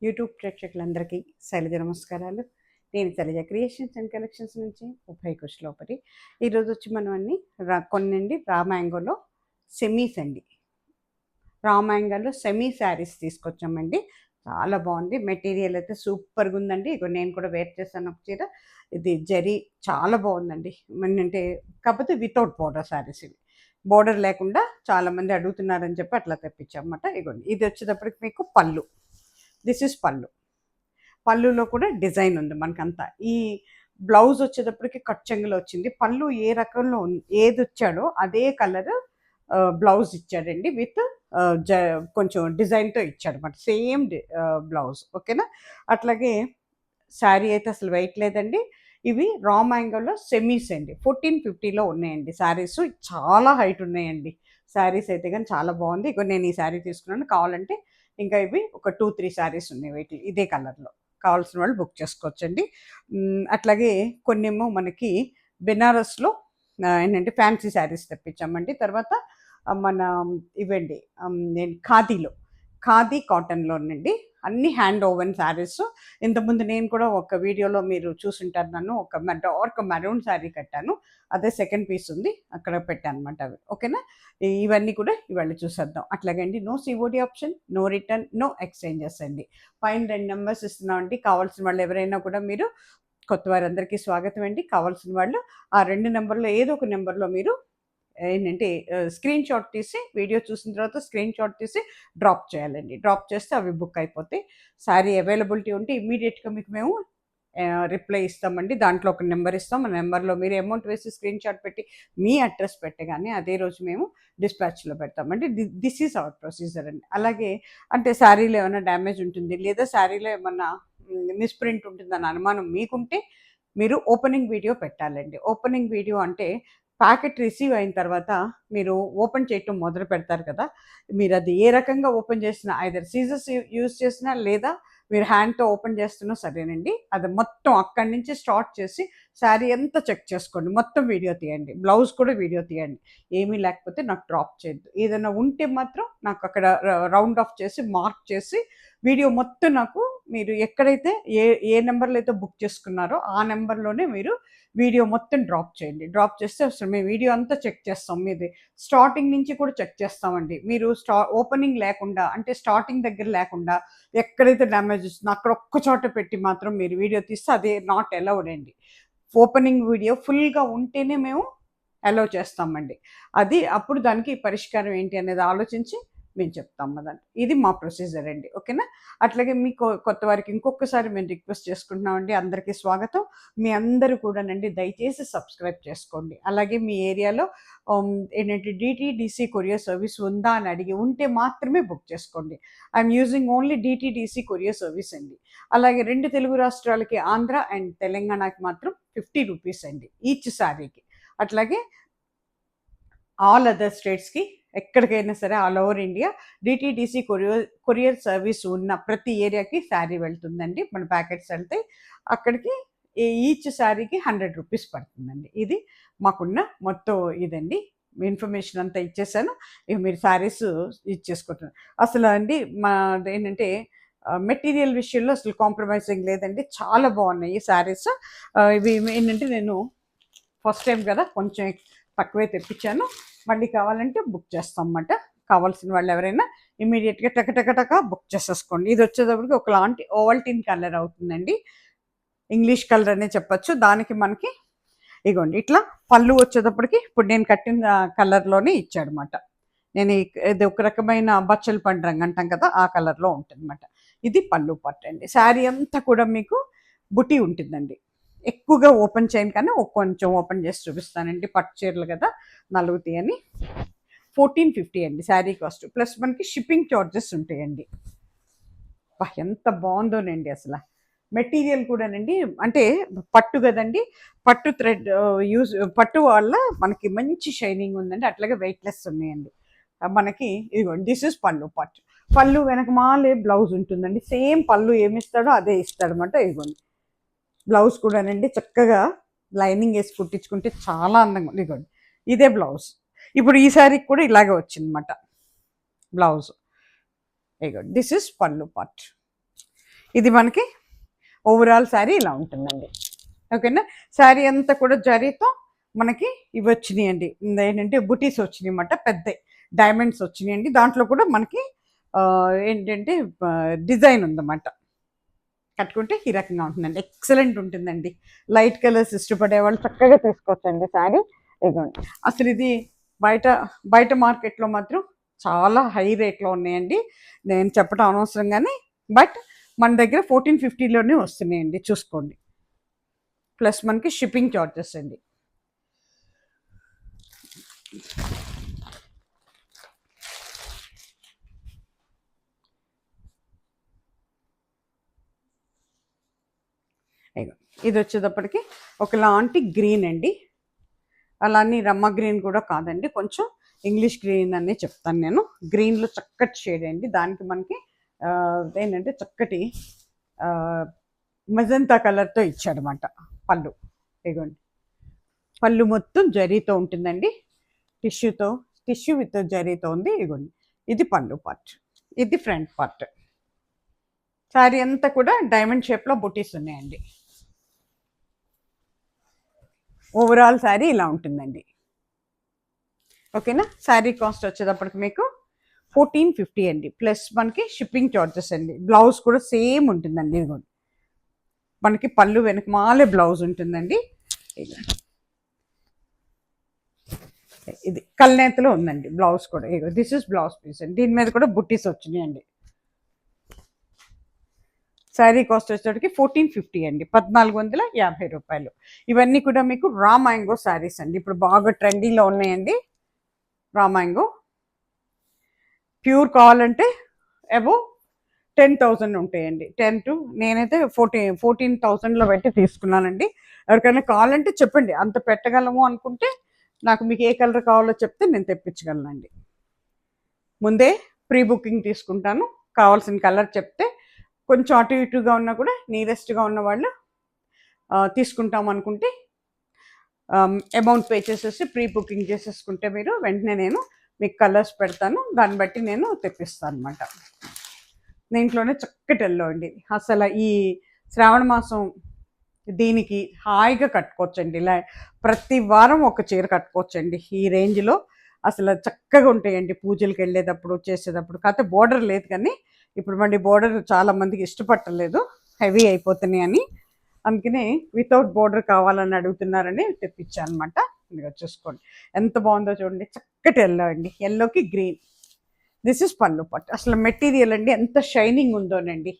YouTube ప్రేక్షకులందరికీ శైలజ నమస్కారాలు. నేను శైలజ క్రియేషన్స్ అండ్ కలెక్షన్స్ నుంచి ఉభయ కుశలోపరి. ఈరోజు వచ్చి మనం అన్ని కొన్నండి రా మ్యాంగోలో సెమీస్ అండి. రా మ్యాంగోలో సెమీ శారీస్ తీసుకొచ్చామండి. చాలా బాగుంది. మెటీరియల్ అయితే సూపర్గా ఉందండి. ఇక నేను కూడా వేర్ చేశాను ఒక చీర. ఇది జరీ చాలా బాగుందండి. అంటే కాకపోతే వితౌట్ బోర్డర్ శారీస్ ఇవి. బోర్డర్ లేకుండా చాలామంది అడుగుతున్నారని చెప్పి అట్లా తెప్పించామన్నమాట. ఇగోండి ఇది వచ్చేటప్పటికి మీకు పళ్ళు. దిస్ ఇస్ పళ్ళు. పళ్ళులో కూడా డిజైన్ ఉంది మనకంతా. ఈ బ్లౌజ్ వచ్చేటప్పటికి కట్ చెంగులో వచ్చింది. పళ్ళు ఏ రకంలో ఏది వచ్చాడో అదే కలర్ బ్లౌజ్ ఇచ్చాడండి. విత్ కొంచెం డిజైన్తో ఇచ్చాడు అనమాట. Same blouse. ఓకేనా. అట్లాగే శారీ అయితే అసలు వెయిట్ లేదండి. ఇవి రా మ్యాంగోలో సెమీస్ అండి. 1450లో ఉన్నాయండి శారీస్. చాలా హైట్ ఉన్నాయండి శారీస్ అయితే. కానీ చాలా బాగుంది. ఇక నేను ఈ శారీ తీసుకున్నాను. కావాలంటే ఇంకా ఇవి ఒక 2-3 శారీస్ ఉన్నాయి వీటిలో ఇదే కలర్లో. కావాల్సిన వాళ్ళు బుక్ చేసుకోవచ్చండి. అట్లాగే కొన్నేమో మనకి బెనారస్లో ఏంటంటే ఫ్యాన్సీ శారీస్ తెప్పించామండి. తర్వాత మన ఇవండి నేను ఖాదీ కాటన్లోనండి అన్ని హ్యాండ్ ఓవెన్ శారీస్. ఇంతకుముందు నేను కూడా ఒక వీడియోలో మీరు చూసుంటారు నన్ను. ఒక డార్క్ మెరూన్ శారీ కట్టాను. అదే సెకండ్ పీస్ ఉంది అక్కడ పెట్టాను అనమాట అవి. ఓకేనా. ఇవన్నీ కూడా ఇవాళ చూసేద్దాం. అట్లాగండి no COD option, no return, no exchanges అండి. పైన 2 నెంబర్స్ ఇస్తున్నామండి. కావాల్సిన వాళ్ళు ఎవరైనా కూడా మీరు, కొత్త వారందరికీ స్వాగతం అండి. కావాల్సిన వాళ్ళు ఆ 2 నెంబర్లో ఏదో ఒక నెంబర్లో మీరు ఏంటంటే స్క్రీన్ షాట్ తీసి, వీడియో చూసిన తర్వాత స్క్రీన్ షాట్ తీసి డ్రాప్ చేయాలండి. డ్రాప్ చేస్తే అవి బుక్ అయిపోతాయి. శారీ అవైలబిలిటీ ఉంటే ఇమ్మీడియట్గా మీకు మేము రిప్లై ఇస్తామండి. దాంట్లో ఒక నెంబర్ ఇస్తాం. ఆ నెంబర్లో మీరు అమౌంట్ వేసి స్క్రీన్ షాట్ పెట్టి మీ అడ్రస్ పెట్టగానే అదే రోజు మేము డిస్పాచ్లో పెడతామండి. దిస్ ఈజ్ అవర్ ప్రొసీజర్ అండి. అలాగే అంటే శారీలో ఏమైనా డ్యామేజ్ ఉంటుంది, లేదా శారీలో ఏమన్నా మిస్ప్రింట్ ఉంటుందని అనుమానం మీకుంటే మీరు ఓపెనింగ్ వీడియో పెట్టాలండి. ఓపెనింగ్ వీడియో అంటే ప్యాకెట్ రిసీవ్ అయిన తర్వాత మీరు ఓపెన్ చేయటం మొదలు పెడతారు కదా. మీరు అది ఏ రకంగా ఓపెన్ చేసినా, ఐదర్ సీజర్స్ యూజ్ చేసినా లేదా మీరు హ్యాండ్తో ఓపెన్ చేస్తున్నా సరేనండి, అది మొత్తం అక్కడి నుంచి స్టార్ట్ చేసి శారీ అంతా చెక్ చేసుకోండి. మొత్తం వీడియో తీయండి. బ్లౌజ్ కూడా వీడియో తీయండి. ఏమీ లేకపోతే నాకు డ్రాప్ చేయొద్దు. ఏదైనా ఉంటే మాత్రం నాకు అక్కడ రౌండ్ ఆఫ్ చేసి మార్క్ చేసి వీడియో మొత్తం నాకు మీరు ఎక్కడైతే ఏ నెంబర్లో అయితే బుక్ చేసుకున్నారో ఆ నెంబర్లోనే మీరు వీడియో మొత్తం డ్రాప్ చేయండి. డ్రాప్ చేస్తే అసలు మేము వీడియో అంతా చెక్ చేస్తాం. మీది స్టార్టింగ్ నుంచి కూడా చెక్ చేస్తామండి. మీరు ఓపెనింగ్ లేకుండా, అంటే స్టార్టింగ్ దగ్గర లేకుండా ఎక్కడైతే డ్యామేజ్ వస్తుందో అక్కడ ఒక్క చోట పెట్టి మాత్రం మీరు వీడియో తీస్తే అదే నాట్ అలౌడ్ అండి. ఓపెనింగ్ వీడియో ఫుల్గా ఉంటేనే మేము అలౌ చేస్తామండి. అది అప్పుడు దానికి పరిష్కారం ఏంటి అనేది ఆలోచించి మేము చెప్తాం అదండి. ఇది మా ప్రొసీజర్ అండి. ఓకేనా. అట్లాగే మీకు కొత్త వారికి ఇంకొకసారి మేము రిక్వెస్ట్ చేసుకుంటున్నామండి. అందరికీ స్వాగతం. మీ అందరూ కూడానండి దయచేసి సబ్స్క్రైబ్ చేసుకోండి. అలాగే మీ ఏరియాలో ఏంటంటే డిటీడీసీ కొరియర్ సర్వీస్ ఉందా అని అడిగి ఉంటే మాత్రమే బుక్ చేసుకోండి. I'm using only DTDC courier service అండి. అలాగే 2 తెలుగు రాష్ట్రాలకి, ఆంధ్ర అండ్ తెలంగాణకి మాత్రం 50 రూపీస్ అండి ఈచ్ శారీకి. అట్లాగే ఆల్ అదర్ స్టేట్స్కి ఎక్కడికైనా సరే all over India DTDC courier service ఉన్న ప్రతి ఏరియాకి శారీ వెళ్తుందండి. మన ప్యాకెట్స్ వెళ్తాయి అక్కడికి. ఈచ్ శారీకి 100 రూపీస్ పడుతుందండి. ఇది మాకున్న మొత్తం ఇదండి. ఇన్ఫర్మేషన్ అంతా ఇచ్చేసాను. ఇక మీరు శారీస్ ఇచ్చేసుకుంటున్నారు. అసలు అండి మా ఏంటంటే మెటీరియల్ విషయంలో అసలు కాంప్రమైజింగ్ లేదండి. చాలా బాగున్నాయి ఈ శారీస్. ఇవి ఏంటంటే నేను ఫస్ట్ టైం కదా కొంచెం తక్కువే తెప్పించాను. మళ్ళీ కావాలంటే బుక్ చేస్తాం అన్నమాట. కావాల్సిన వాళ్ళు ఎవరైనా ఇమీడియట్గా టక బుక్ చేసేసుకోండి. ఇది వచ్చేటప్పటికి ఒకలాంటి ఓవల్టీన్ కలర్ అవుతుందండి. ఇంగ్లీష్ కలర్ అనే చెప్పచ్చు. దానికి మనకి ఇగోండి ఇట్లా పళ్ళు వచ్చేటప్పటికి ఇప్పుడు నేను కట్టిన కలర్లోనే ఇచ్చాడనమాట. నేను ఇది ఒక రకమైన బచ్చల పండు రంగు అంటాం కదా, ఆ కలర్లో ఉంటుంది అనమాట. ఇది పళ్ళు పట్టు అండి. శారీ అంతా కూడా మీకు బుటీ ఉంటుందండి. ఎక్కువగా ఓపెన్ చేయను కానీ కొంచెం ఓపెన్ చేసి చూపిస్తానండి. పట్టు చీరలు కదా నలుగుతాయి అని. 1450 అండి శారీ కాస్ట్. ప్లస్ మనకి షిప్పింగ్ చార్జెస్ ఉంటాయండి. ఎంత బాగుందోనండి అసలు. మెటీరియల్ కూడానండి అంటే పట్టు కదండి, పట్టు థ్రెడ్ పట్టు వల్ల మనకి మంచి షైనింగ్ ఉందండి. అట్లాగే వెయిట్లెస్ ఉన్నాయండి మనకి. ఇదిగోండి దిస్ ఇస్ పళ్ళు పట్టు. పళ్ళు వెనక మాలే బ్లౌజ్ ఉంటుందండి. సేమ్ పళ్ళు ఏమిస్తాడో అదే ఇస్తాడనమాట. ఇదిగోండి బ్లౌజ్ కూడానండి చక్కగా లైనింగ్ వేసి కుట్టించుకుంటే చాలా అందంగా ఉంది. ఇదిగోండి ఇదే బ్లౌజ్. ఇప్పుడు ఈ శారీకి కూడా ఇలాగే వచ్చిందన్నమాట బ్లౌజ్. ఇదిగోండి దిస్ ఇస్ పళ్ళు పార్ట్. ఇది మనకి ఓవరాల్ శారీ ఇలా ఉంటుందండి. ఓకేనా. శారీ అంతా కూడా జరీతో మనకి ఇవి వచ్చినాయండి, ఏంటంటే బుటీస్ వచ్చినాయి అన్నమాట, పెద్ద డైమండ్స్ వచ్చినాయండి. దాంట్లో కూడా మనకి ఏంటంటే డిజైన్ ఉందన్నమాట. కట్టుకుంటే ఈ రకంగా ఉంటుందండి, ఎక్సలెంట్ ఉంటుందండి. లైట్ కలర్స్ ఇష్టపడే వాళ్ళు చక్కగా తీసుకోవచ్చండి శారీ. ఇదిగోండి, అసలు ఇది బయట బయట మార్కెట్లో మాత్రం చాలా హై రేట్లో ఉన్నాయండి, నేను చెప్పడం అనవసరం. కానీ బట్ మన దగ్గర 1450లోనే వస్తున్నాయండి, చూసుకోండి. ప్లస్ మనకి షిప్పింగ్ చార్జెస్ అండి. ఇది వచ్చేటప్పటికి ఒకలాంటి గ్రీన్ అండి, అలానే రమ్మ గ్రీన్ కూడా కాదండి, కొంచెం ఇంగ్లీష్ గ్రీన్ అనే చెప్తాను నేను. గ్రీన్లో చక్కటి షేడ్ అండి, దానికి మనకి ఏంటంటే చక్కటి మజంతా కలర్తో ఇచ్చాడనమాట పళ్ళు. ఇదిగోండి, పళ్ళు మొత్తం జరీతో ఉంటుందండి, టిష్యూ విత్ జరీతో ఉంది. ఇదిగోండి, ఇది పళ్ళు పార్ట్, ఇది ఫ్రంట్ పార్ట్. శారీ అంతా కూడా డైమండ్ షేప్లో బుటీస్ ఉన్నాయండి. ఓవరాల్ శారీ ఇలా ఉంటుందండి. ఓకేనా. శారీ కాస్ట్ వచ్చేటప్పటికి మీకు 1450 అండి, ప్లస్ మనకి షిప్పింగ్ చార్జెస్ అండి. బ్లౌజ్ కూడా సేమ్ ఉంటుందండి, ఇదిగోండి మనకి పళ్ళు వెనకమాలే బ్లౌజ్ ఉంటుందండి. ఇది కల్నేతలో ఉందండి బ్లౌజ్ కూడా. ఇగో దిస్ ఇస్ బ్లౌజ్ పీస్ అండి, దీని మీద కూడా బుట్టీస్ వచ్చినాయండి. శారీ కాస్ట్ వచ్చేటికి 1450 అండి, 1450 రూపాయలు. ఇవన్నీ కూడా మీకు రా మ్యాంగో శారీస్ అండి, ఇప్పుడు బాగా ట్రెండీలో ఉన్నాయండి. రా మ్యాంగో ప్యూర్ కావాలంటే అబోవ్ 10,000 ఉంటాయండి. 10 to నేనైతే 14,000లో పెట్టి తీసుకున్నానండి. ఎవరికైనా కావాలంటే చెప్పండి, అంత పెట్టగలము అనుకుంటే నాకు మీకు ఏ కలర్ కావాలో చెప్తే నేను తెప్పించగలనండి. ముందే ప్రీ బుకింగ్ తీసుకుంటాను, కావాల్సిన కలర్ చెప్తే కొంచెం అటు ఇటుగా ఉన్నా కూడా నియరెస్ట్గా ఉన్న వాళ్ళు తీసుకుంటాం అనుకుంటే అమౌంట్ పే చేసేసి ప్రీ బుకింగ్ చేసేసుకుంటే మీరు వెంటనే నేను మీకు కలర్స్ పెడతాను, దాన్ని బట్టి నేను తెప్పిస్తాను అనమాట. దీంట్లోనే చక్కటి ఎల్లో అండి, అసలు ఈ శ్రావణ మాసం దీనికి హాయిగా కట్టుకోవచ్చండి. ఇలా ప్రతి వారం ఒక చీర కట్టుకోవచ్చండి ఈ రేంజ్లో, అసలు చక్కగా ఉంటాయండి పూజలకు వెళ్ళేటప్పుడు చేసేటప్పుడు. కాకపోతే బోర్డర్ లేదు, కానీ ఇప్పుడు మళ్ళీ బోర్డర్ చాలా మందికి ఇష్టపడలేదు, హెవీ అయిపోతున్నాయి అని, అందుకని వితౌట్ బోర్డర్ కావాలని అడుగుతున్నారని తెప్పించాను అనమాట. ఇదిగో చూసుకోండి ఎంత బాగుందో చూడండి, చక్కటి ఎల్లో అండి, ఎల్లోకి గ్రీన్. దిస్ ఇస్ పళ్ళు పట్టు. అసలు మెటీరియల్ అండి ఎంత షైనింగ్ ఉందోనండి,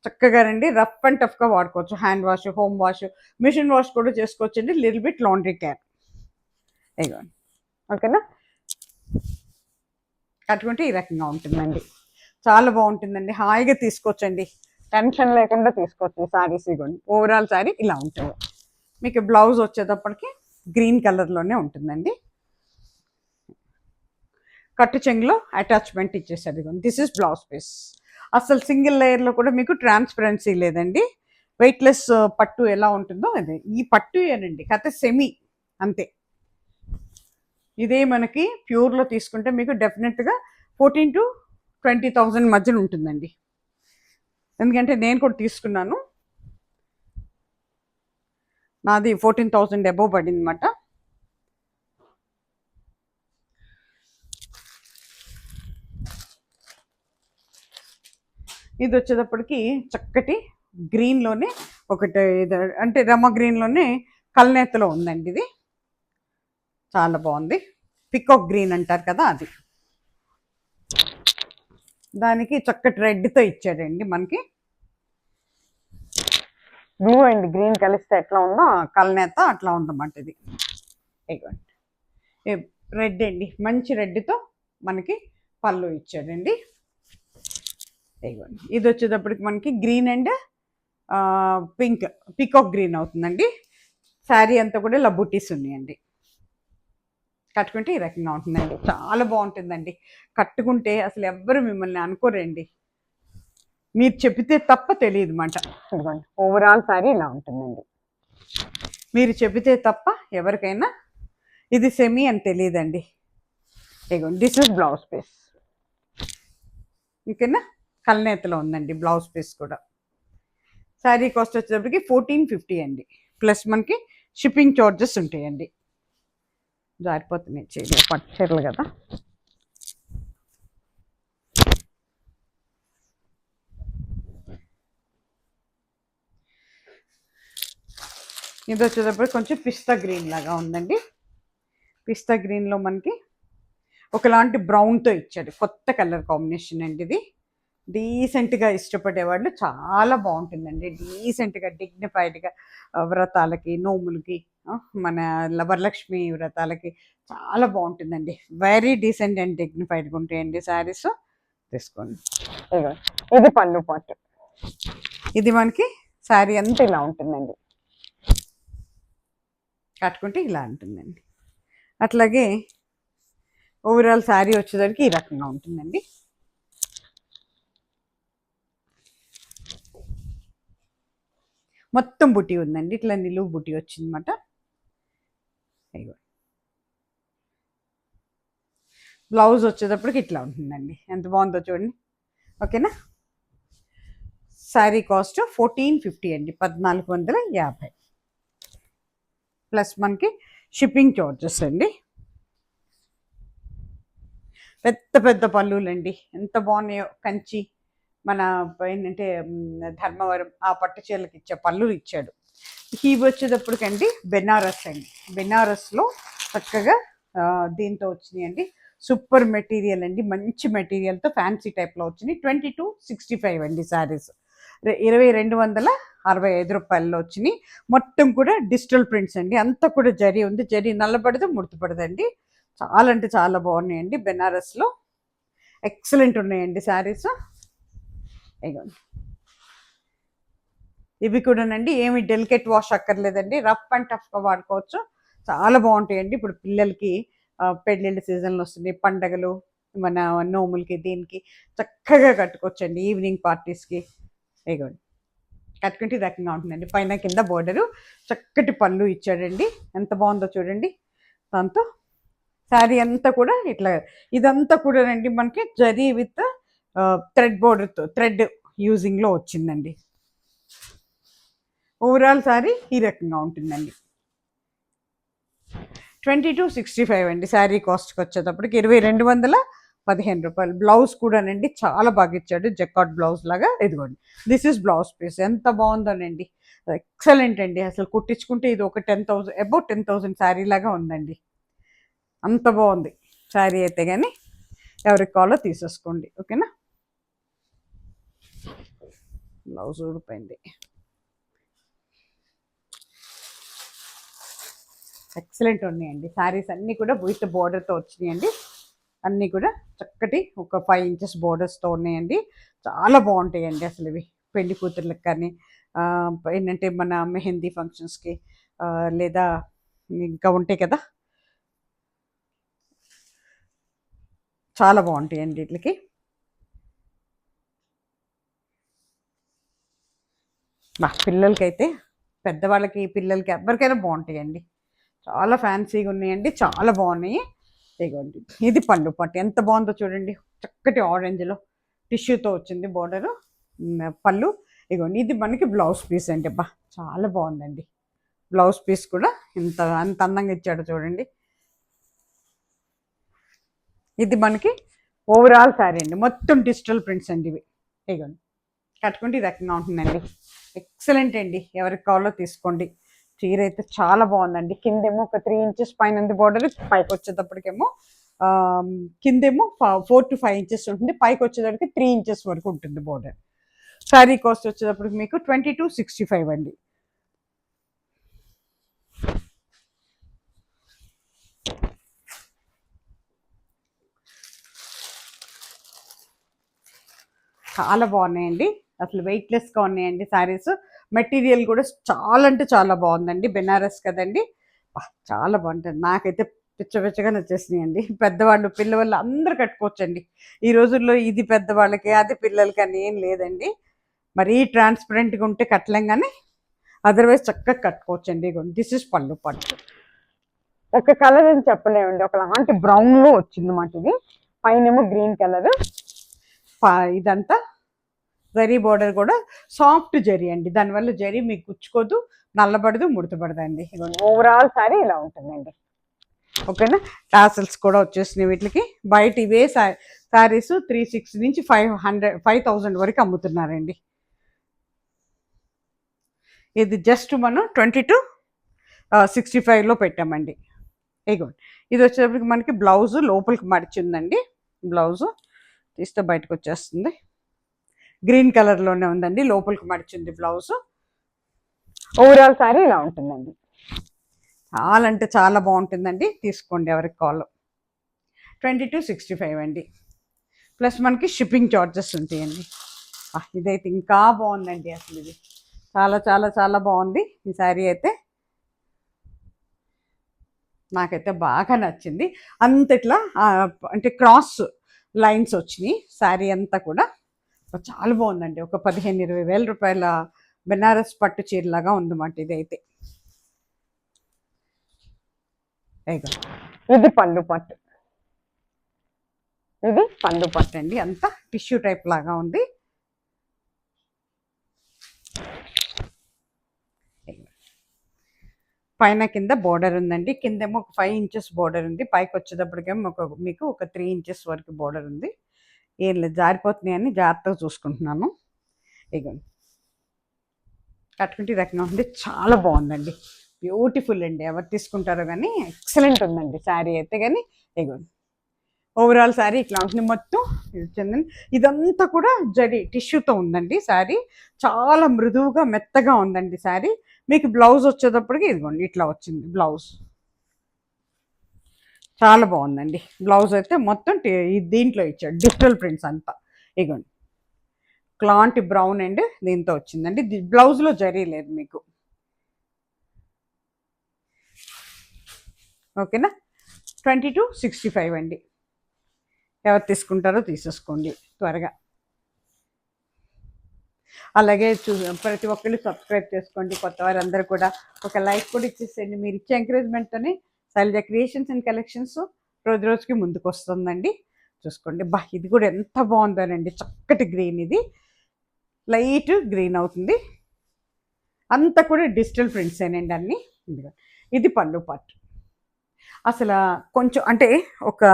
చక్కగా రండి, రఫ్ అండ్ టఫ్గా వాడుకోవచ్చు. Hand wash, home wash, machine wash కూడా చేసుకోవచ్చు అండి, లిటిల్ బిట్ లాండ్రీ కేర్. ఇదిగోండి, ఓకేనా. కట్టుకుంటే ఈ రకంగా ఉంటుందండి, చాలా బాగుంటుందండి, హాయిగా తీసుకోవచ్చండి, టెన్షన్ లేకుండా తీసుకోవచ్చు ఈ శారీస్. ఇవ్వండి, ఓవరాల్ శారీ ఇలా ఉంటుంది. మీకు బ్లౌజ్ వచ్చేటప్పటికి గ్రీన్ కలర్లోనే ఉంటుందండి, కట్టు చెంగులో అటాచ్మెంట్ ఇచ్చేసారు. ఇదిగోండి, దిస్ ఇస్ బ్లౌజ్ పీస్. అసలు సింగిల్ లేయర్లో కూడా మీకు ట్రాన్స్పరెన్సీ లేదండి, వెయిట్లెస్ పట్టు ఎలా ఉంటుందో అదే ఈ పట్టు ఏనండి, కాకపోతే సెమీ అంతే. ఇదే మనకి ప్యూర్లో తీసుకుంటే మీకు డెఫినెట్గా 14,000 to 20,000 మధ్యన ఉంటుందండి, ఎందుకంటే నేను కూడా తీసుకున్నాను, నాది 14,000 అబోవ్ పడింది అనమాట. ఇది వచ్చేటప్పటికి చక్కటి గ్రీన్లోనే ఒకటి, అంటే రమ గ్రీన్లోనే కల్నేతలో ఉందండి, ఇది చాలా బాగుంది, పికాక్ గ్రీన్ అంటారు కదా అది. దానికి చక్కటి రెడ్తో ఇచ్చాడండి మనకి, బ్లూ అండ్ గ్రీన్ కలిస్తే ఎట్లా ఉందో కల్నేత అట్లా ఉందన్నమాట ఇది. ఇదిగోండి, రెడ్ అండి, మంచి రెడ్తో మనకి పళ్ళు ఇచ్చాడండి. ఇదిగోండి, ఇది వచ్చేటప్పటికి మనకి green and pink, peacock green అవుతుందండి. శారీ అంతా కూడా ఇలా బుట్టీస్ ఉన్నాయండి, కట్టుకుంటే ఈ రకంగా ఉంటుందండి, చాలా బాగుంటుందండి. కట్టుకుంటే అసలు ఎవ్వరు మిమ్మల్ని అనుకోరండి, మీరు చెప్పితే తప్ప తెలియదు అన్నమాట. ఇదిగోండి, ఓవరాల్ శారీ ఇలా ఉంటుందండి, మీరు చెప్పితే తప్ప ఎవరికైనా ఇది సెమీ అని తెలియదండి. ఇదిగోండి, దిస్ ఇస్ బ్లౌజ్ పీస్. ఓకేనా. కల్నేతలో ఉందండి బ్లౌజ్ పీస్ కూడా. శారీ కాస్ట్ వచ్చేటప్పటికి 1450 అండి. ప్లస్ మనకి షిప్పింగ్ చార్జెస్ ఉంటాయండి. జారిపోతున్నాయి చీరలు, పట్టు చీరలు కదా. ఇది వచ్చేటప్పుడు కొంచెం పిస్తా గ్రీన్ లాగా ఉందండి. పిస్తా గ్రీన్లో మనకి ఒకలాంటి బ్రౌన్తో ఇచ్చాడు, కొత్త కలర్ కాంబినేషన్ అండి ఇది. డీసెంట్గా ఇష్టపడేవాళ్ళు చాలా బాగుంటుందండి. డీసెంట్గా డిగ్నిఫైడ్గా వ్రతాలకి, నోములకి, మన వరలక్ష్మి వ్రతాలకి చాలా బాగుంటుందండి. వెరీ డీసెంట్ అండ్ డిగ్నిఫైడ్గా ఉంటాయండి శారీస్. తీసుకోండి. ఇది పళ్ళు పాటు. ఇది మనకి శారీ అంతా ఇలా ఉంటుందండి, కట్టుకుంటే ఇలా ఉంటుందండి. అట్లాగే ఓవరాల్ శారీ వచ్చేసరికి ఈ రకంగా ఉంటుందండి. మొత్తం బుట్టి ఉందండి, ఇట్లా నిలువు బుట్టి వచ్చిందన్నమాట. బ్లౌజ్ వచ్చేటప్పటికి ఇట్లా ఉంటుందండి. ఎంత బాగుందో చూడండి. ఓకేనా. శారీ కాస్ట్ 1450 అండి, 1450. ప్లస్ మనకి షిప్పింగ్ చార్జెస్ అండి. పెద్ద పెద్ద పళ్ళులండి, ఎంత బాగున్నాయో. కంచి, మన ఏంటంటే ధర్మవరం ఆ పట్టు చీరలకు ఇచ్చే పళ్ళు ఇచ్చాడు. ఇవి వచ్చేటప్పటికండి బెనారస్ అండి. బెనారస్లో చక్కగా దీంతో వచ్చినాయండి. సూపర్ మెటీరియల్ అండి, మంచి మెటీరియల్తో ఫ్యాన్సీ టైప్లో వచ్చినాయి. 2265 అండి శారీస్. 2265 రూపాయల్లో వచ్చినాయి. మొత్తం కూడా డిజిటల్ ప్రింట్స్ అండి. అంతా కూడా జరీ ఉంది, జరీ నల్లబడదు, ముడతపడదండి. చాలా అంటే చాలా బాగున్నాయండి. బెనారస్లో ఎక్సలెంట్ ఉన్నాయండి శారీస్. ఇవి కూడానండి ఏమి డెలికేట్ వాష్ అక్కర్లేదండి, రఫ్ అండ్ టఫ్గా వాడుకోవచ్చు. చాలా బాగుంటాయండి. ఇప్పుడు పిల్లలకి పెళ్ళిళ్ళ సీజన్లు వస్తున్నాయి, పండగలు, మన నోములకి, దీనికి చక్కగా కట్టుకోవచ్చండి. ఈవినింగ్ పార్టీస్కి ఇగోండి కట్టుకుంటే ఈ రకంగా ఉంటుందండి. పైన కింద బోర్డరు, చక్కటి పళ్ళు ఇచ్చాడండి. ఎంత బాగుందో చూడండి. దాంతో శారీ అంతా కూడా ఇట్లా, ఇదంతా కూడా అండి మనకి జరీ విత్ థ్రెడ్ బోర్డర్తో, థ్రెడ్ యూజింగ్లో వచ్చిందండి. ఓవరాల్ శారీ ఈ రకంగా ఉంటుందండి. 2265 అండి శారీ కాస్ట్కి వచ్చేటప్పటికి. 2215 రూపాయలు. బ్లౌజ్ కూడానండి చాలా బాగా ఇచ్చాడు, జకాట్ బ్లౌజ్ లాగా. ఇదిగోండి, దిస్ ఇస్ బ్లౌజ్ పీస్. ఎంత బాగుందోనండి, ఎక్సలెంట్ అండి. అసలు కుట్టించుకుంటే ఇది ఒక 10,000 అబౌట్ 10,000 శారీ లాగా ఉందండి. అంత బాగుంది శారీ అయితే. కానీ ఎవరికి కావాలో తీసేసుకోండి. ఓకేనా. బ్లౌజ్ ఊడిపోయింది. ఎక్సలెంట్ ఉన్నాయండి శారీస్ అన్నీ కూడా. విత్ బోర్డర్తో వచ్చినాయండి. అన్నీ కూడా చక్కటి ఒక 5 ఇంచెస్ బోర్డర్స్తో ఉన్నాయండి. చాలా బాగుంటాయండి అసలు ఇవి. పెళ్లి కూతుర్లకు కానీ, ఏంటంటే మన మెహందీ ఫంక్షన్స్కి, లేదా ఇంకా ఉంటాయి కదా, చాలా బాగుంటాయండి వీటికి. మా పిల్లలకైతే, పెద్దవాళ్ళకి, పిల్లలకి ఎవరికైనా బాగుంటాయండి. చాలా ఫ్యాన్సీగా ఉన్నాయండి, చాలా బాగున్నాయి. ఇదిగోండి, ఇది పళ్ళు పట్టు ఎంత బాగుందో చూడండి. చక్కటి ఆరెంజ్లో టిష్యూతో వచ్చింది బోర్డరు, పళ్ళు. ఇదిగోండి, ఇది మనకి బ్లౌజ్ పీస్ అండి. బా చాలా బాగుందండి. బ్లౌజ్ పీస్ కూడా అంత అందంగా ఇచ్చాడు చూడండి. ఇది మనకి ఓవరాల్ శారీ అండి. మొత్తం డిజిటల్ ప్రింట్స్ అండి ఇవి. ఇదిగోండి, కట్టుకుంటే ఈ రకంగా ఉంటుందండి. ఎక్సలెంట్ అండి. ఎవరికి కావాలో తీసుకోండి. చీర అయితే చాలా బాగుందండి. కిందేమో ఒక 3 ఇంచెస్ పైన ఉంది బోర్డర్, పైకి వచ్చేటప్పటికేమో కిందేమో 4 to 5 ఇంచెస్ ఉంటుంది, పైకి వచ్చేటప్పటికి 3 ఇంచెస్ వరకు ఉంటుంది బోర్డర్. శారీ కాస్ట్ వచ్చేటప్పటికి మీకు 2265 అండి. చాలా బాగున్నాయండి. అసలు వెయిట్లెస్గా ఉన్నాయండి శారీస్. మెటీరియల్ కూడా చాలా అంటే చాలా బాగుందండి. బెనారస్ కదండి, చాలా బాగుంటుంది. నాకైతే పిచ్చగా నచ్చేసినాయండి. పెద్దవాళ్ళు, పిల్లవాళ్ళు అందరూ కట్టుకోవచ్చండి ఈ రోజుల్లో. ఇది పెద్దవాళ్ళకి, అది పిల్లలకి అని ఏం లేదండి. మరీ ట్రాన్స్పరెంట్గా ఉంటే కట్టలేం, కానీ అదర్వైజ్ చక్కగా కట్టుకోవచ్చండి. దిస్ ఇస్ పళ్ళు పట్టు. ఒక కలర్ అని చెప్పలేమండి, ఒకలాంటి బ్రౌన్లో వచ్చింది మాట. ఇది పైనేమో గ్రీన్ కలర్. ఇదంతా జరీ బోర్డర్ కూడా సాఫ్ట్ జరీ అండి, దానివల్ల జరీ మీకు గుచ్చుకోదు, నల్లబడదు, ముడతపడదండి. ఇదిగోండి ఓవరాల్ సారీ ఇలా ఉంటుందండి. ఓకేనా, టాసల్స్ కూడా వచ్చేసినాయి వీటికి. బయట ఇవే శారీస్ 360 నుంచి 5000 వరకు అమ్ముతున్నారండి. ఇది జస్ట్ మనం 20 to 65లో పెట్టామండి. ఇగోండి ఇది వచ్చేటప్పటికి మనకి బ్లౌజ్ లోపలికి మడిచి ఉందండి. బ్లౌజు తీస్తే బయటకు వచ్చేస్తుంది. గ్రీన్ కలర్లోనే ఉందండి, లోపలికి మడిచింది బ్లౌజ్. ఓవరాల్ సారీ ఇలా ఉంటుందండి. చాలా అంటే చాలా బాగుంటుందండి, తీసుకోండి ఎవరికి కావాలో. 20 to 65 అండి, ప్లస్ మనకి షిప్పింగ్ చార్జెస్ ఉంటాయండి. ఇదైతే ఇంకా బాగుందండి, అసలు ఇది చాలా చాలా చాలా బాగుంది ఈ శారీ అయితే. నాకైతే బాగా నచ్చింది. అంత ఇట్లా అంటే క్రాస్ లైన్స్ వచ్చినాయి శారీ అంతా కూడా. చాలా బాగుందండి, ఒక 15-20 వేల రూపాయల బెనారస్ పట్టు చీరలాగా ఉందన్నమాట ఇదైతే. ఇది పళ్ళు పట్టు, ఇది పళ్ళు పట్టు అండి, అంతా టిష్యూ టైప్ లాగా ఉంది. పైన కింద బోర్డర్ ఉందండి, కిందేమో ఒక 5 ఇంచెస్ బోర్డర్ ఉంది, పైకి వచ్చేటప్పటికేమో మీకు ఒక 3 ఇంచెస్ వరకు బోర్డర్ ఉంది. ఏం లేదు, జారిపోతున్నాయని జాగ్రత్తగా చూసుకుంటున్నాను. ఇగోండి కట్టుకుంటే రకంగా ఉంది, చాలా బాగుందండి, బ్యూటిఫుల్ అండి. ఎవరు తీసుకుంటారో కానీ ఎక్సలెంట్ ఉందండి శారీ అయితే. కానీ ఇగోండి ఓవరాల్ శారీ ఇట్లా ఉంటుంది మొత్తం. ఇదంతా కూడా జరీ టిష్యూతో ఉందండి శారీ, చాలా మృదువుగా మెత్తగా ఉందండి శారీ. మీకు బ్లౌజ్ వచ్చేటప్పటికి ఇదిగోండి ఇట్లా వచ్చింది బ్లౌజ్, చాలా బాగుందండి. బ్లౌజ్ అయితే మొత్తం దీంట్లో ఇచ్చాడు, డిజిటల్ ప్రింట్స్ అంతా. ఇగోండి క్లాంటి బ్రౌన్ అండ్ దీంతో వచ్చిందండి, బ్లౌజ్లో జరీ లేదు మీకు. ఓకేనా, 20 to 65 అండి. ఎవరు తీసుకుంటారో తీసేసుకోండి త్వరగా. అలాగే ప్రతి ఒక్కళ్ళు సబ్స్క్రైబ్ చేసుకోండి, కొత్త వారందరూ కూడా ఒక లైక్ కూడా ఇచ్చేసేయండి. మీరు ఇచ్చే ఎంకరేజ్మెంట్తోనే శైలజ క్రియేషన్స్ అండ్ కలెక్షన్స్ రోజు రోజుకి ముందుకు వస్తుందండి. చూసుకోండి, ఇది కూడా ఎంత బాగుందోనండి, చక్కటి గ్రీన్, ఇది లైట్ గ్రీన్ అవుతుంది. అంతా కూడా డిజిటల్ ప్రింట్స్ ఏనండి అన్నీ. ఇది పళ్ళు పట్టు. అసలు కొంచెం అంటే ఒక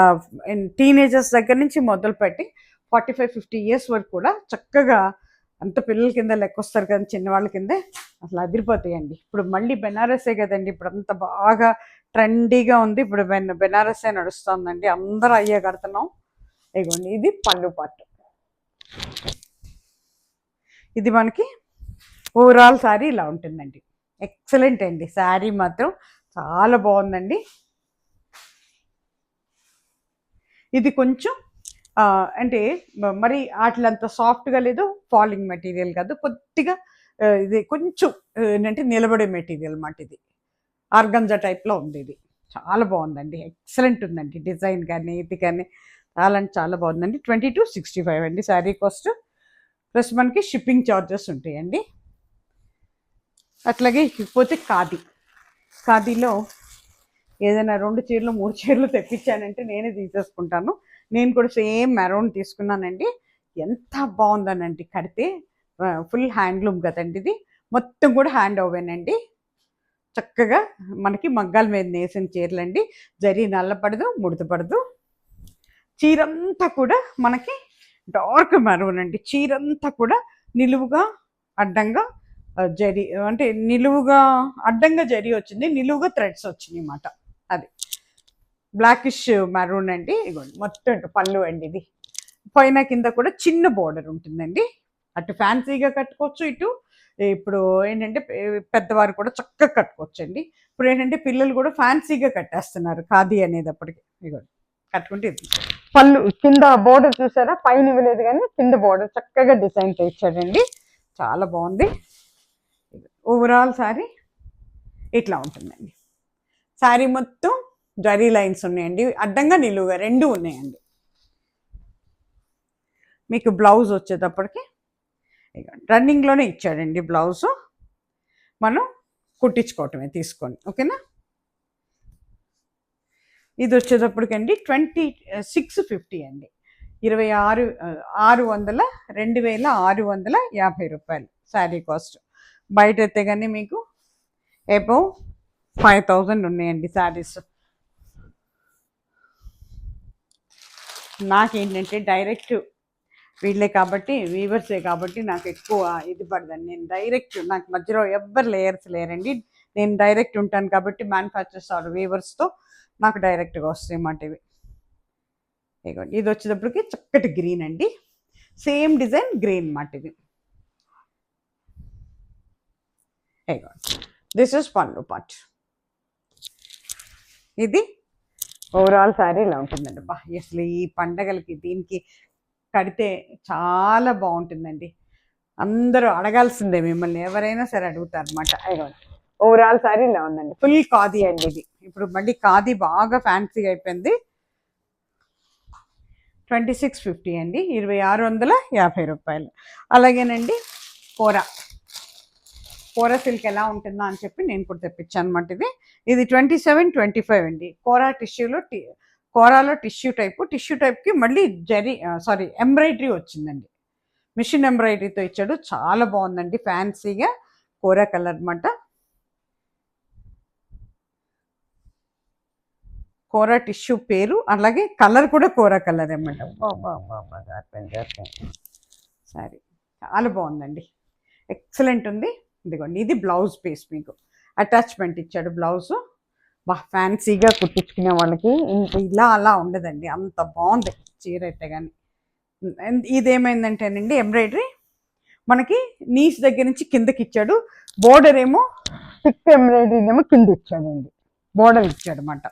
టీనేజర్స్ దగ్గర నుంచి మొదలుపెట్టి 45-50 ఇయర్స్ వరకు కూడా చక్కగా అంత పిల్లల కింద లెక్కొస్తారు కదా, చిన్నవాళ్ళ కిందే అసలు అదిరిపోతాయండి. ఇప్పుడు మళ్ళీ బెనారసే కదండి, ఇప్పుడు అంత బాగా ట్రెండీగా ఉంది. ఇప్పుడు బెనారసే నడుస్తుందండి, అందరూ అయ్యే కడుతున్నాం. ఇదిగోండి ఇది పళ్ళు పట్టు. ఇది మనకి ఓవరాల్ శారీ ఇలా ఉంటుందండి. ఎక్సలెంట్ అండి, శారీ మాత్రం చాలా బాగుందండి. ఇది కొంచెం అంటే మరి వాటిలంత సాఫ్ట్గా లేదు, ఫాలింగ్ మెటీరియల్ కాదు, కొద్దిగా ఇది కొంచెం ఏంటంటే నిలబడే మెటీరియల్ అన్నమాట. ఇది ఆర్గంజా టైప్లో ఉంది, ఇది చాలా బాగుందండి, ఎక్సలెంట్ ఉందండి డిజైన్ కానీ ఇది కానీ, చాలా అంటే చాలా బాగుందండి. 20 to 65 అండి శారీ కాస్ట్, ప్లస్ మనకి షిప్పింగ్ ఛార్జెస్ ఉంటాయండి. అట్లాగే ఇకపోతే ఖాదీలో ఏదైనా 2 చీరలు 3 చీరలు తెప్పించానంటే నేనే తీసేసుకుంటాను. నేను కూడా సేమ్ మెరూన్ తీసుకున్నానండి, ఎంత బాగుందనండి కడితే. ఫుల్ హ్యాండ్లూమ్ కదండి ఇది, మొత్తం కూడా హ్యాండ్ ఓవేనండి. చక్కగా మనకి మగ్గాల మీద నేసిన చీరలండి, జరీ నల్లపడదు, ముడతపడదు. చీరంతా కూడా మనకి డార్క్ మెరూన్ అండి, చీరంతా కూడా నిలువుగా అడ్డంగా జరీ, అంటే నిలువుగా అడ్డంగా జరీ వచ్చింది, నిలువుగా థ్రెడ్స్ వచ్చినాయి అన్నమాట. అది బ్లాకిష్ మెరూన్ అండి. ఇగోండి మొత్తం పళ్ళు అండి, ఇది పైన కింద కూడా చిన్న బోర్డర్ ఉంటుందండి. అటు ఫ్యాన్సీగా కట్టుకోవచ్చు, ఇటు ఇప్పుడు ఏంటంటే పెద్దవారు కూడా చక్కగా కట్టుకోవచ్చు అండి. ఇప్పుడు ఏంటంటే పిల్లలు కూడా ఫ్యాన్సీగా కట్టేస్తున్నారు ఖాదీ అనేటప్పటికి. ఇగోండి కట్టుకుంటే ఇది పళ్ళు కింద బోర్డర్ చూసారా, పైన ఇవ్వలేదు కానీ కింద బోర్డర్ చక్కగా డిజైన్ ఇచ్చాడండి, చాలా బాగుంది. ఓవరాల్ శారీ ఇట్లా ఉంటుందండి. శారీ మొత్తం జరీ లైన్స్ ఉన్నాయండి, అడ్డంగా నిలువుగా రెండు ఉన్నాయండి. మీకు బ్లౌజ్ వచ్చేటప్పటికి రన్నింగ్లోనే ఇచ్చాడండి బ్లౌజు, మనం కుట్టించుకోవటమే తీసుకొని. ఓకేనా, ఇది వచ్చేటప్పటికండి 2650 అండి. 26 2650 రూపాయలు శారీ కాస్ట్. బయట అయితే కానీ మీకు అబౌవ్ 5000 ఉన్నాయండి శారీస్. నాకేంటంటే డైరెక్ట్ వీళ్ళే కాబట్టి, వీవర్సే కాబట్టి నాకు ఎక్కువ ఇది పడదండి. నేను డైరెక్ట్, నాకు మధ్యలో ఎవ్వరు లేయర్స్ లేరండి. నేను డైరెక్ట్ ఉంటాను కాబట్టి మ్యానుఫ్యాక్చర్స్ ఆర్ వీవర్స్తో నాకు డైరెక్ట్గా వస్తాయి అన్నమాట ఇవి. ఇదిగోండి, ఇది వచ్చేటప్పటికి చక్కటి గ్రీన్ అండి, సేమ్ డిజైన్ గ్రీన్ అన్నమాట ఇది. ఇదిగోండి, దిస్ ఇస్ పళ్ళు పార్ట్. ఇది ఓవరాల్ శారీ ఇలా ఉంటుందండి. బా, అసలు ఈ పండగలకి దీనికి కడితే చాలా బాగుంటుందండి. అందరూ అడగాల్సిందే, మిమ్మల్ని ఎవరైనా సరే అడుగుతారు అనమాట. ఓవరాల్ శారీ ఇలా ఉందండి, ఫుల్ ఖాదీ అండి ఇది. ఇప్పుడు మళ్ళీ ఖాదీ బాగా ఫ్యాన్సీగా అయిపోయింది. 2650 అండి, 2650 రూపాయలు. అలాగేనండి కోరా సిల్క్ ఎలా ఉంటుందా అని చెప్పి నేను కూడా తెప్పించాను అనమాట. ఇది 2725 అండి. కోరాలో టిష్యూ టైప్కి మళ్ళీ ఎంబ్రాయిడరీ వచ్చిందండి. మిషన్ ఎంబ్రాయిడరీతో ఇచ్చాడు, చాలా బాగుందండి. ఫ్యాన్సీగా కోరా కలర్ అనమాట. కోరా టిష్యూ పేరు, అలాగే కలర్ కూడా కోరా కలర్ అనమాట. సరే, చాలా బాగుందండి, ఎక్సలెంట్ ఉంది. ఇదిగోండి, ఇది బ్లౌజ్ పీస్, మీకు అటాచ్మెంట్ ఇచ్చాడు బ్లౌజ్. ఫ్యాన్సీగా కుట్టించుకునే వాళ్ళకి ఇలా అలా ఉండదండి, అంత బాగుంది చీర అయితే కానీ. ఇదేమైందంటేనండి, ఎంబ్రాయిడరీ మనకి నీస్ దగ్గర నుంచి కిందకి ఇచ్చాడు. బోర్డర్ ఏమో థిక్ ఎంబ్రాయిడరీ ఏమో కింద ఇచ్చాడండి, బోర్డర్ ఇచ్చాడు అన్నమాట.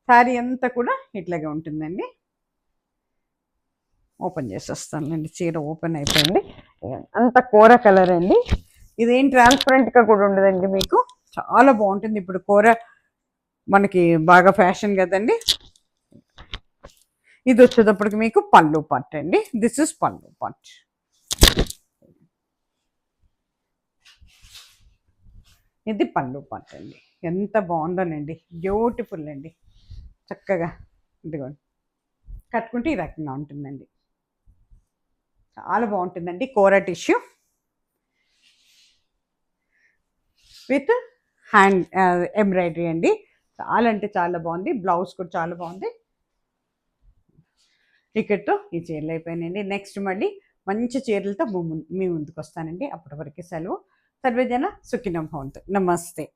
శారీ అంతా కూడా ఇట్లాగే ఉంటుందండి. ఓపెన్ చేసేస్తానండి, చీర ఓపెన్ అయిపోయింది. అంత కూర కలర్ అండి. ఇదేం ట్రాన్స్పరెంట్గా కూడా ఉండదండి, మీకు చాలా బాగుంటుంది. ఇప్పుడు కూర మనకి బాగా ఫ్యాషన్ కదండి. ఇది వచ్చేటప్పటికి మీకు పళ్ళు పార్ట్ అండి. దిస్ ఇస్ పళ్ళు పార్ట్. ఇది పళ్ళు పార్ట్ అండి, ఎంత బాగుందోనండి, బ్యూటిఫుల్ అండి. చక్కగా ఇదిగోండి, కట్టుకుంటే ఈ రకంగా ఉంటుందండి, చాలా బాగుంటుందండి. కోరా టిష్యూ విత్ హ్యాండ్ ఎంబ్రాయిడరీ అండి, చాలా అంటే చాలా బాగుంది. బ్లౌజ్ కూడా చాలా బాగుంది. ఇక్కడితో ఈ చీరలు అయిపోయినాయండి. నెక్స్ట్ మళ్ళీ మంచి చీరలతో మీ ముందుకు వస్తానండి. అప్పటి వరకు సెలవు. సర్వేజన సుఖినో భవంతు. నమస్తే.